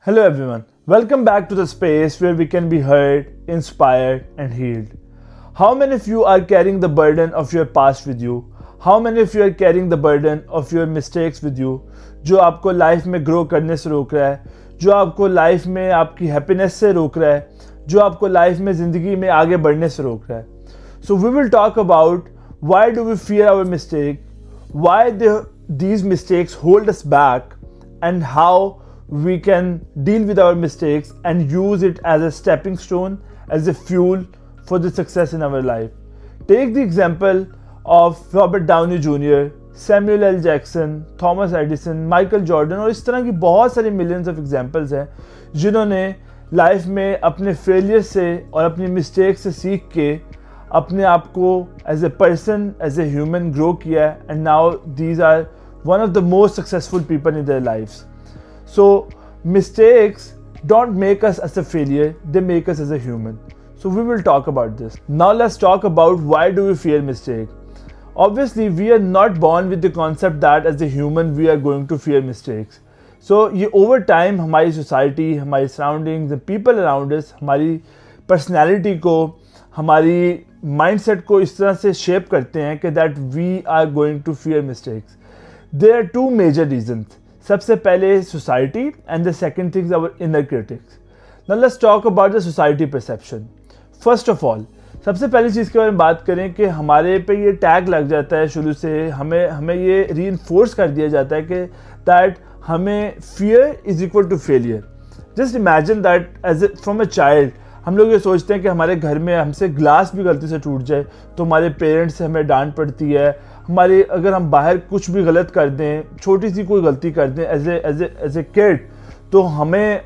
Hello everyone, welcome back to the space where we can be heard, inspired, and healed. How many of you are carrying the burden of your past with you? How many of you are carrying the burden of your mistakes with you? जो आपको life में grow करने से रोक रहा है, जो आपको लाइफ में आपकी हैप्पीनेस से रोक रहा है, जो आपको लाइफ में ज़िंदगी में आगे बढ़ने से रोक रहा है. So we will talk about why do we fear our mistake, why these mistakes hold us back, and how we can deal with our mistakes and use it as a stepping stone, as a fuel for the success in our life. Take the example of Robert Downey Jr., Samuel L. Jackson, Thomas Edison, Michael Jordan और इस तरह की बहुत सारी millions of examples हैं जिन्होंने life में अपने फेलियर से और अपनी मिस्टेक से सीख के अपने आप को as a person as a human grow किया and now these are one of the most successful people in their lifes. So mistakes don't make us as a failure, they make us as a human. So we will talk about this. Now let's talk about why do we fear mistake. Obviously we are not born with the concept that as a human we are going to fear mistakes. So ये over time हमारी society, हमारी surroundings, the people around us, हमारी personality को, हमारी mindset को इस तरह से shape करते हैं कि that we are going to fear mistakes. There are two major reasons. सबसे पहले society and the second thing our inner critics. Now let's talk about the society perception. First of all सबसे पहली चीज़ के बारे में बात करें कि हमारे पे ये टैग लग जाता है शुरू से, हमें ये रीइंफोर्स कर दिया जाता है कि दैट हमें fear is equal to failure. Just imagine that as from a child हम लोग ये सोचते हैं कि हमारे घर में हमसे ग्लास भी गलती से टूट जाए तो हमारे पेरेंट्स से हमें डांट पड़ती है. हमारे अगर हम बाहर कुछ भी गलत कर दें, छोटी सी कोई गलती कर दें एज ए किड तो हमें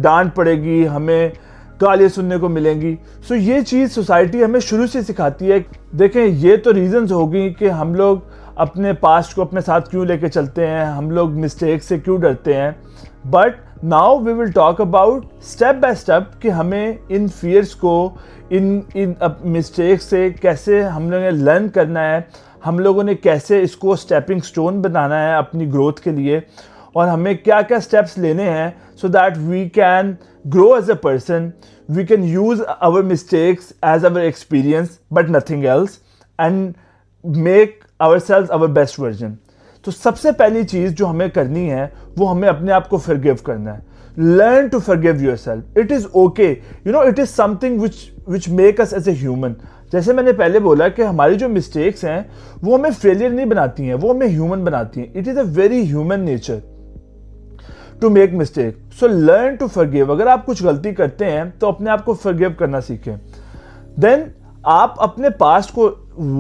डांट पड़ेगी, हमें गालियाँ सुनने को मिलेंगी. सो ये चीज़ सोसाइटी हमें शुरू से सिखाती है. देखें ये तो रीजंस होगी कि हम लोग अपने पास्ट को अपने साथ क्यों लेके चलते हैं, हम लोग मिस्टेक से क्यों डरते हैं. But now we will talk about step by step कि हमें इन फियर्स को, इन मिस्टेक से कैसे हम लोगों ने लर्न करना है, हम लोगों ने कैसे इसको स्टेपिंग स्टोन बनाना है अपनी ग्रोथ के लिए, और हमें क्या क्या स्टेप्स लेने हैं so that we can grow as a person. We can use our mistakes as our experience but nothing else and make our selves our best version. तो सबसे पहली चीज़ जो हमें करनी है वो हमें अपने आप को फॉरगिव करना है. Learn to forgive yourself. It is okay, you know, it is something which make us as a human. जैसे मैंने पहले बोला कि हमारी जो मिस्टेक्स हैं वो हमें फेलियर नहीं बनाती हैं, वो हमें ह्यूमन बनाती हैं. It is a very human nature to make mistake. So learn to forgive. अगर आप कुछ गलती करते हैं तो अपने आप को फॉरगिव करना सीखें. देन आप अपने पास्ट को,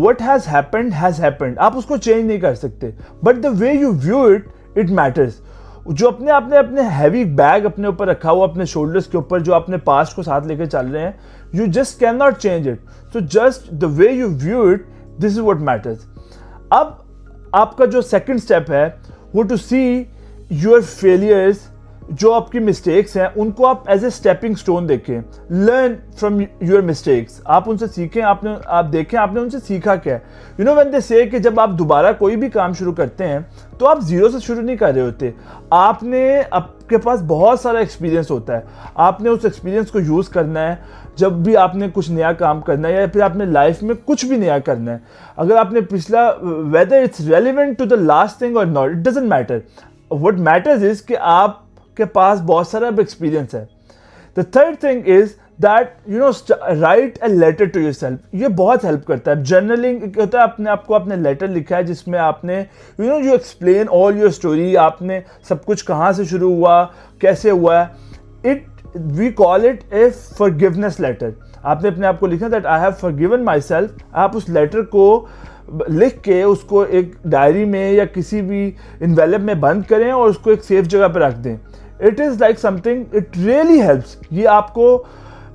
what has happened, आप उसको चेंज नहीं कर सकते, but the way you view it matters. जो अपने हैवी बैग अपने ऊपर रखा हुआ अपने शोल्डर्स के ऊपर, जो अपने पास्ट को साथ लेकर चल रहे हैं, you just can not change it. So just the way you view it, this is what matters. अब आपका जो सेकंड स्टेप है वो टू सी योर फेलियर्स, जो आपकी मिस्टेक्स हैं उनको आप एज ए स्टेपिंग स्टोन देखें. Learn from your mistakes. आप उनसे सीखें, आप देखें आपने उनसे सीखा क्या है. यू नो व्हेन दे से कि जब आप दोबारा कोई भी काम शुरू करते हैं तो आप जीरो से शुरू नहीं कर रहे होते. आपके पास बहुत सारा एक्सपीरियंस होता है. आपने उस एक्सपीरियंस को यूज़ करना है जब भी आपने कुछ नया काम करना है या फिर आपने लाइफ में कुछ भी नया करना है. अगर आपने पिछला, whether it's relevant to the last thing और not, it doesn't matter. What matters is कि आप के पास बहुत सारा एक्सपीरियंस है. The third thing is that you know write a letter to yourself. ये बहुत हेल्प करता है. जर्नलिंग होता है, अपने आप को आपने लेटर लिखा है जिसमें आपने you explain all your story. आपने सब कुछ कहाँ से शुरू हुआ, कैसे हुआ. We call it a forgiveness letter. आपने अपने आप को लिखना that I have forgiven my self. आप उस लेटर को लिख के उसको एक डायरी में या किसी भी इन्वेलप में बंद करें और उसको एक सेफ जगह पर रख दें. It is like something, it really helps. ये आपको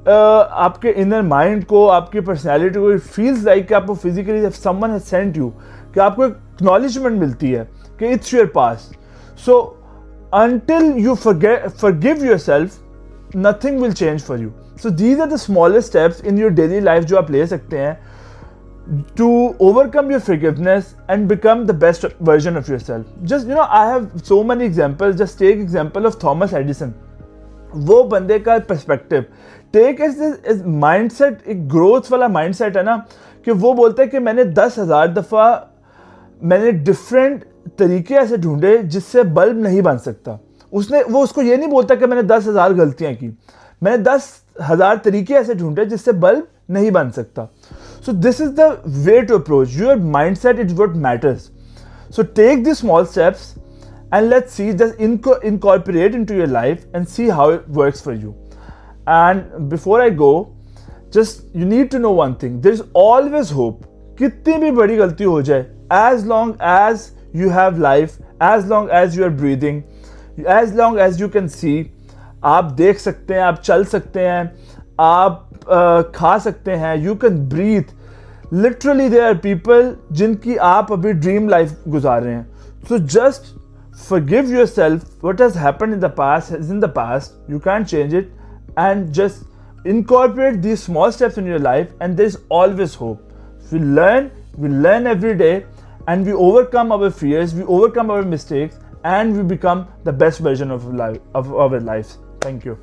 आपके इनर माइंड को, आपकी पर्सनैलिटी को, इट फील्स लाइक कि आपको physically someone has sent you, कि आपको एक एक्नॉलेजमेंट मिलती है कि it's your past. So until you forgive yourself, nothing will change for you. So these are the smallest steps in your daily life जो आप ले सकते हैं to overcome your forgiveness and become the best version of yourself. Just, you know, I have so many examples. Just take example of Thomas Edison. वो बंदे का perspective. Take is mindset, एक growth वाला माइंडसेट है ना, कि वो बोलता है कि मैंने 10,000 दफ़ा मैंने डिफरेंट तरीके ऐसे ढूंढे जिससे बल्ब नहीं बन सकता। वो उसको ये नहीं बोलता कि मैंने 10,000 गलतियां की, मैंने 10,000 तरीके ऐसे ढूंढे जिससे बल्ब नहीं बन सकता। So this is the way to approach your mindset, is what matters. So take the small steps and let's see, just incorporate into your life and see how it works for you. And before I go, just you need to know one thing, there's always hope. कितनी भी बड़ी गलती हो जाए, as long as you have life, as long as you are breathing, as long as you can see, आप देख सकते हैं, आप चल सकते हैं, आप खा सकते हैं, you can breathe. Literally there are people जिनकी आप अभी ड्रीम लाइफ गुजार रहे हैं. So just forgive yourself. What has happened in the past is in the past. You can't change it. And just incorporate these small steps in your life, and there's always hope. We learn every day, and we overcome our fears, we overcome our mistakes, and we become the best version of our lives. Thank you.